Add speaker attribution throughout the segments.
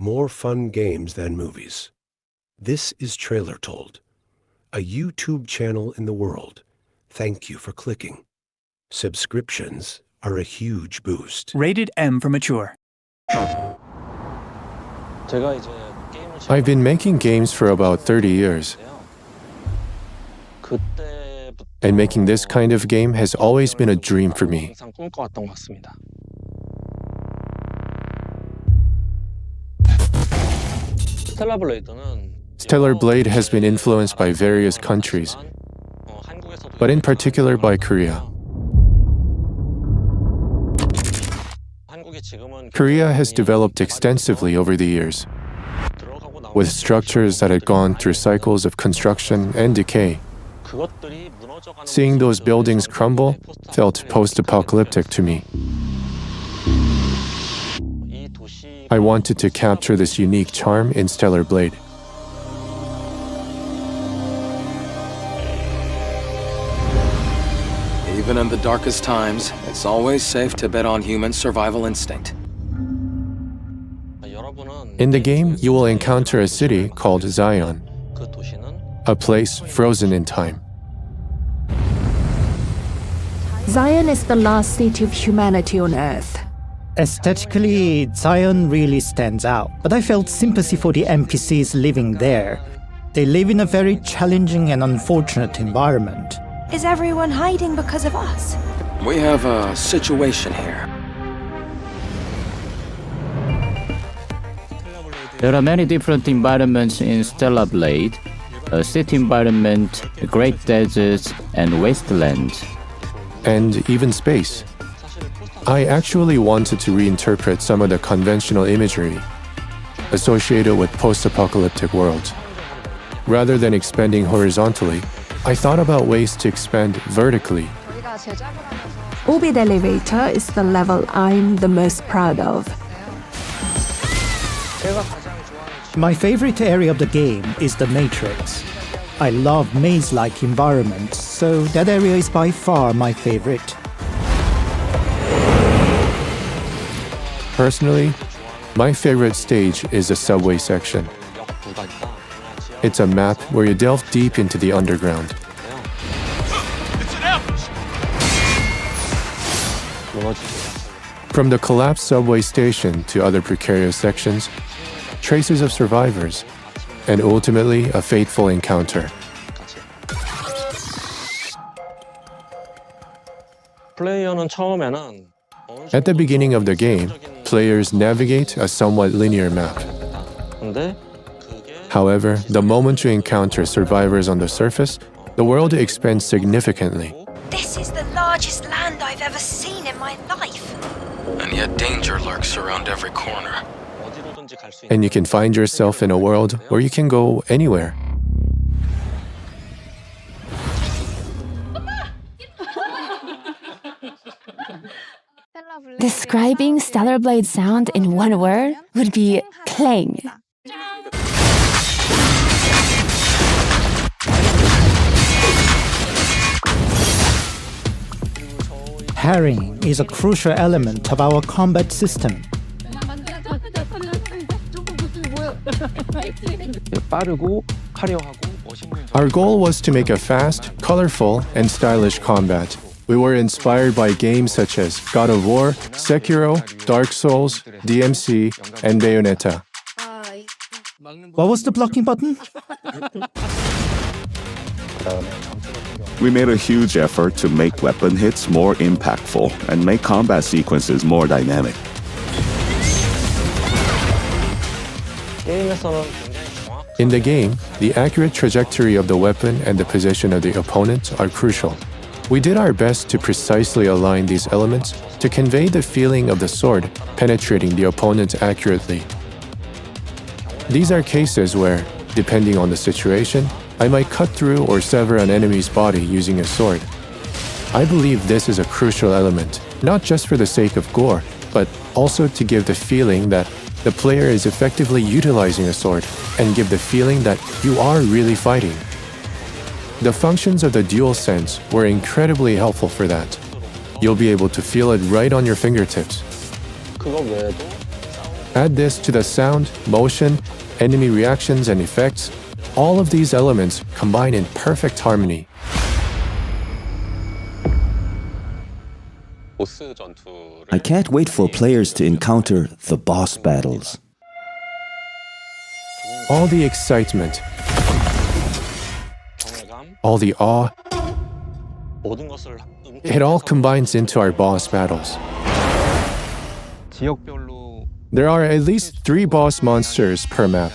Speaker 1: More fun games than movies. This is Trailer Told, a YouTube channel in the world. Thank you for clicking. Subscriptions are a huge boost.
Speaker 2: Rated M for mature.
Speaker 3: I've been making games for about 30 years. And making this kind of game has always been a dream for me. Stellar Blade has been influenced by various countries, but in particular by Korea. Korea has developed extensively over the years, with structures that had gone through cycles of construction and decay. Seeing those buildings crumble felt post-apocalyptic to me. I wanted to capture this unique charm in Stellar Blade.
Speaker 4: Even in the darkest times, it's always safe to bet on human survival instinct.
Speaker 3: In the game, you will encounter a city called Zion, a place frozen in time.
Speaker 5: Zion is the last city of humanity on Earth.
Speaker 6: Aesthetically, Zion really stands out, but I felt sympathy for the NPCs living there. They live in a very challenging and unfortunate environment.
Speaker 7: Is everyone hiding because of us?
Speaker 4: We have a situation here.
Speaker 8: There are many different environments in Stellar Blade: a city environment, great deserts, and wastelands.
Speaker 3: And even space. I actually wanted to reinterpret some of the conventional imagery associated with post-apocalyptic worlds. Rather than expanding horizontally, I thought about ways to expand vertically.
Speaker 5: Orbit Elevator is the level I'm the most proud of.
Speaker 6: My favorite area of the game is the Matrix. I love maze-like environments, so that area is by far my favorite.
Speaker 3: Personally, my favorite stage is the subway section. It's a map where you delve deep into the underground. From the collapsed subway station to other precarious sections, traces of survivors, and ultimately a fateful encounter. At the beginning of the game, players navigate a somewhat linear map. However, the moment you encounter survivors on the surface, the world expands significantly.
Speaker 7: This is the largest land I've ever seen in my life.
Speaker 4: And yet danger lurks around every corner.
Speaker 3: And you can find yourself in a world where you can go anywhere.
Speaker 9: Describing Stellar Blade's sound in one word would be clang.
Speaker 6: Parrying is a crucial element of our combat system.
Speaker 3: Our goal was to make a fast, colorful, and stylish combat. We were inspired by games such as God of War, Sekiro, Dark Souls, DMC, and Bayonetta.
Speaker 6: What was the blocking button?
Speaker 10: We made a huge effort to make weapon hits more impactful and make combat sequences more dynamic.
Speaker 3: In the game, the accurate trajectory of the weapon and the position of the opponent are crucial. We did our best to precisely align these elements to convey the feeling of the sword penetrating the opponent accurately. These are cases where, depending on the situation, I might cut through or sever an enemy's body using a sword. I believe this is a crucial element, not just for the sake of gore, but also to give the feeling that the player is effectively utilizing a sword and give the feeling that you are really fighting. The functions of the DualSense were incredibly helpful for that. You'll be able to feel it right on your fingertips. Add this to the sound, motion, enemy reactions and effects. All of these elements combine in perfect harmony.
Speaker 2: I can't wait for players to encounter the boss battles.
Speaker 3: All the excitement, all the awe, it all combines into our boss battles. There are at least 3 boss monsters per map.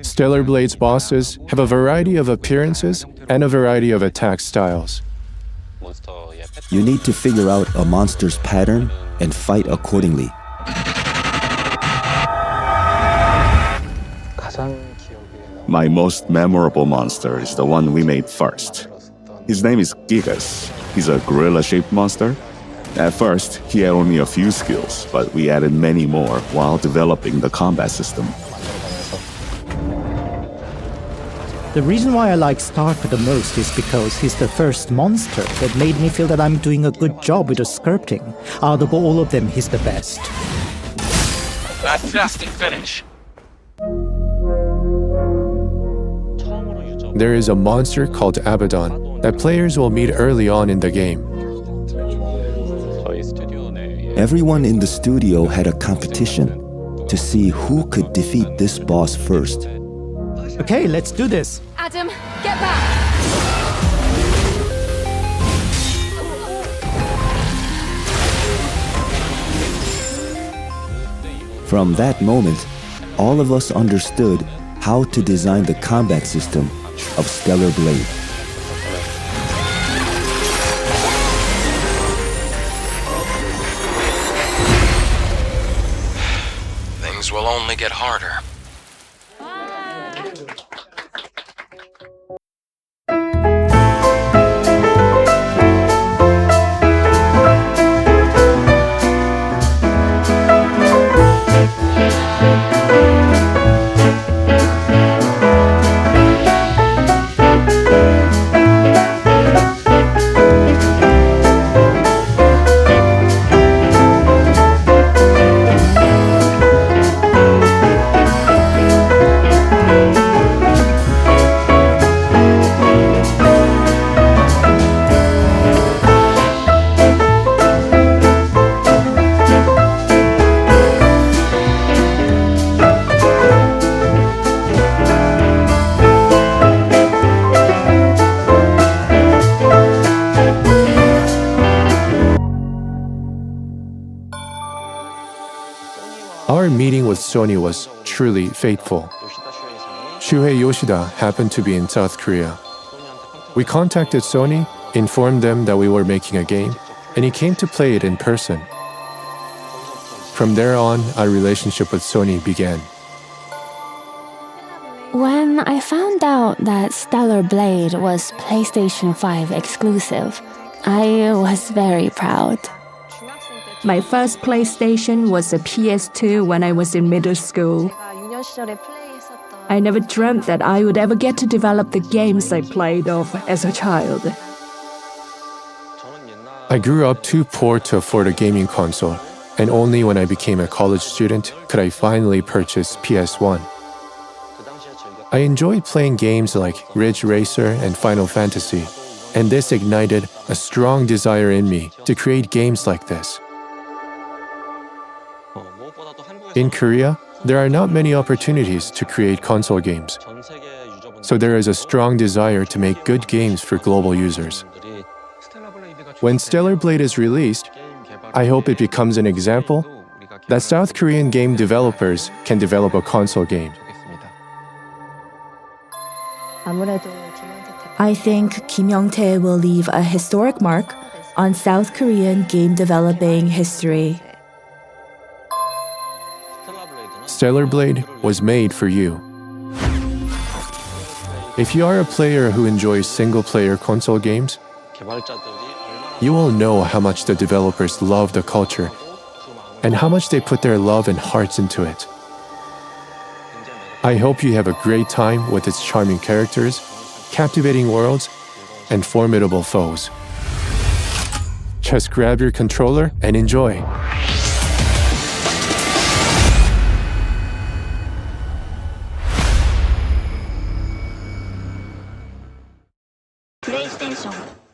Speaker 3: Stellar Blade's bosses have a variety of appearances and a variety of attack styles.
Speaker 2: You need to figure out a monster's pattern and fight accordingly.
Speaker 10: My most memorable monster is the one we made first. His name is Gigas. He's a gorilla-shaped monster. At first, he had only a few skills, but we added many more while developing the combat system.
Speaker 6: The reason why I like Starker the most is because he's the first monster that made me feel that I'm doing a good job with the scripting. Out of all of them, he's the best.
Speaker 4: Fantastic finish.
Speaker 3: There is a monster called Abaddon that players will meet early on in the game.
Speaker 2: Everyone in the studio had a competition to see who could defeat this boss first.
Speaker 6: Okay, let's do this.
Speaker 9: Adam, get back!
Speaker 2: From that moment, all of us understood how to design the combat system of Stellar Blade.
Speaker 4: Things will only get harder.
Speaker 3: Our meeting with Sony was truly fateful. Shuhei Yoshida happened to be in South Korea. We contacted Sony, informed them that we were making a game, and he came to play it in person. From there on, our relationship with Sony began.
Speaker 9: When I found out that Stellar Blade was PlayStation 5 exclusive, I was very proud.
Speaker 5: My first PlayStation was a PS2 when I was in middle school. I never dreamt that I would ever get to develop the games I played of as a child.
Speaker 3: I grew up too poor to afford a gaming console, and only when I became a college student could I finally purchase PS1. I enjoyed playing games like Ridge Racer and Final Fantasy, and this ignited a strong desire in me to create games like this. In Korea, there are not many opportunities to create console games, so there is a strong desire to make good games for global users. When Stellar Blade is released, I hope it becomes an example that South Korean game developers can develop a console game.
Speaker 11: I think Kim Young-tae will leave a historic mark on South Korean game developing history.
Speaker 3: Stellar Blade was made for you. If you are a player who enjoys single-player console games, you will know how much the developers love the culture and how much they put their love and hearts into it. I hope you have a great time with its charming characters, captivating worlds, and formidable foes. Just grab your controller and enjoy.
Speaker 7: ステーション